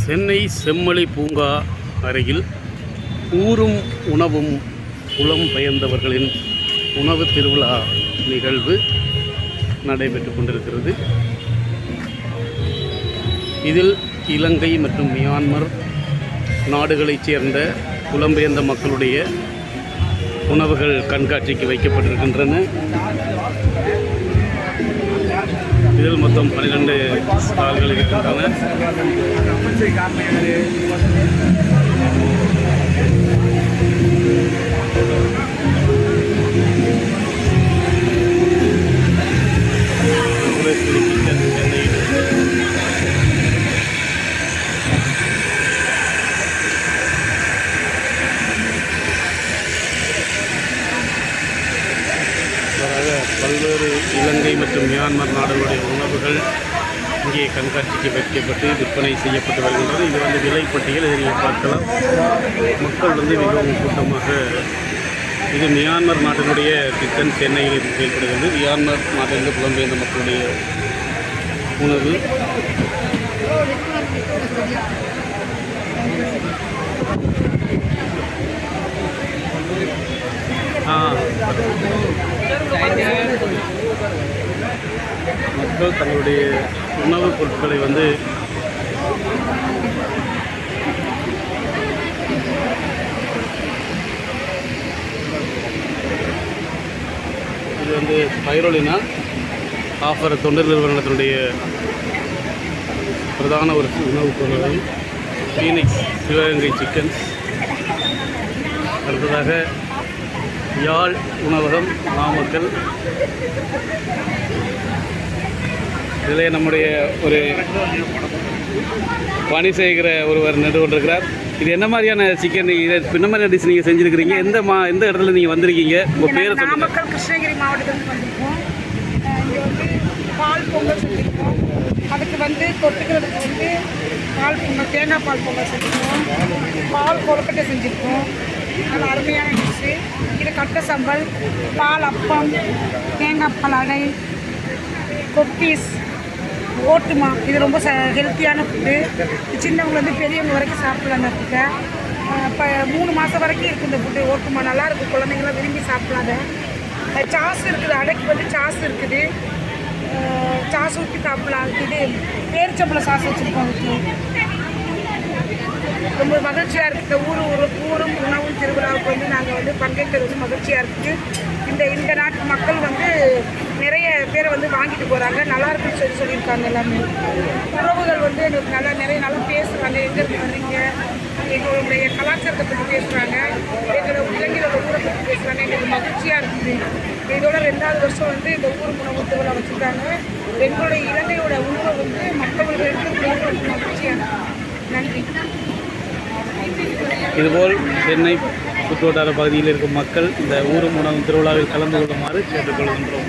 சென்னை செம்மொழி பூங்கா அருகில் ஊரும் உணவும் புலம்பெயர்ந்தவர்களின் உணவு திருவிழா நிகழ்வு நடைபெற்று கொண்டிருக்கிறது. இதில் இலங்கை மற்றும் மியான்மர் நாடுகளைச் சேர்ந்த புலம்பெயர்ந்த மக்களுடைய உணவுகள் கண்காட்சிக்கு வைக்கப்பட்டிருக்கின்றன. இதில் மொத்தம் 12 ஸ்டால்கள் இருக்கின்றன. பல்வேறு இலங்கை மற்றும் மியான்மர் நாடுகளுடைய உணவுகள் இங்கே கண்காட்சிக்கு வைக்கப்பட்டு விற்பனை செய்யப்பட்டு வருகின்றது. இது விலைப்பட்டியல், இதை நீங்கள் பார்க்கலாம். மக்கள் மிகவும் கூட்டமாக, இது மியான்மர் நாட்டினுடைய திட்டம் சென்னையில் செயல்படுகிறது. மியான்மர் நாட்டிலிருந்து புலம்பெயர்ந்த மக்களுடைய உணவு. மக்கள் தங்களுடைய உணவுப் பொருட்களை இது ஸ்பைருலினா ஆஃபர் தொண்டர் நிறுவனத்தினுடைய பிரதான ஒரு உணவுப் பொருள். Phoenix Sivaganga chickens. அடுத்ததாக யாழ் உணவகம் நாமக்கல். இதில் நம்முடைய ஒரு பணி செய்கிற ஒருவர் நின்று கொண்டிருக்கிறார். இது என்ன மாதிரியான சிக்கன், இதை என்ன மாதிரியான டிஷ் நீங்கள் செஞ்சுருக்கிறீங்க? எந்த இடத்துல நீங்கள் வந்திருக்கீங்க? உங்கள் பேர் சொல்லுங்கள். நாமக்கல் கிருஷ்ணகிரி மாவட்டத்துக்கு வந்திருக்கோம். இங்கே பால் பொங்கல் செஞ்சுருக்கோம். அதுக்கு தொட்டுக்கிறதுக்கு பால் பொங்கல், தேங்காய் பால் பொங்கல் செஞ்சுருக்கோம். பால் கொழுக்கட்டை செஞ்சுருக்கோம். நல்ல அருமையான டிஷ்ஷு. இது கட்டை சம்பல், பால் அப்பம், தேங்காய் பால் அடை, கொப்பீஸ், ஓட்டுமா. இது ரொம்ப ஹெல்த்தியான ஃபுட்டு. சின்னவங்க பெரியவங்க வரைக்கும் சாப்பிட்லாம். அந்த ஃபுட்டை இப்போ 3 மாதம் வரைக்கும் இருக்குது இந்த ஃபுட்டு. ஓட்டுமா நல்லாயிருக்கும், குழந்தைங்களாம் விரும்பி சாப்பிட்லாங்க. சாஸ் இருக்குது, அடைக்கு சாஸ் இருக்குது, சாஸ் ஊற்றி சாப்பிட்லாம். இது பேரிச்சம்பழம் சாஸ் வச்சுருக்கோம். ரொம்ப மகிழ்ச்சியாக இருக்குது. இந்த ஊரும் உணவும் திருவிழாவுக்கு நாங்கள் பங்கேற்கிறது மகிழ்ச்சியாக இருக்குது. இந்த நாட்டு மக்கள் நிறைய பேரை வாங்கிட்டு போகிறாங்க. நல்லா இருக்குன்னு சொல்லியிருக்காங்க. எல்லாமே உறவுகள் எங்களுக்கு நிறைய நல்லா பேசுகிறாங்க. எங்கேருந்து வர்றீங்க, எங்களுடைய கலாச்சாரத்தை பற்றி பேசுகிறாங்க, எங்களோட இளைஞரோட ஊரை பற்றி பேசுகிறாங்க. எங்களுக்கு மகிழ்ச்சியாக இருக்குது. இதோட 2வது வருஷம் இந்த ஊர் உணவு திருவிழா வச்சுருக்காங்க. எங்களுடைய இலங்கையோட உணவை மற்றவர்களுக்கு மகிழ்ச்சியாக. நன்றி. இதுபோல் சென்னை சுற்றுவட்டார பகுதியில் இருக்கும் மக்கள் இந்த ஊரும் உணவும் திருவிழாவில் கலந்து கொள்ளுமாறு கேட்டுக்கொள்கின்றோம்.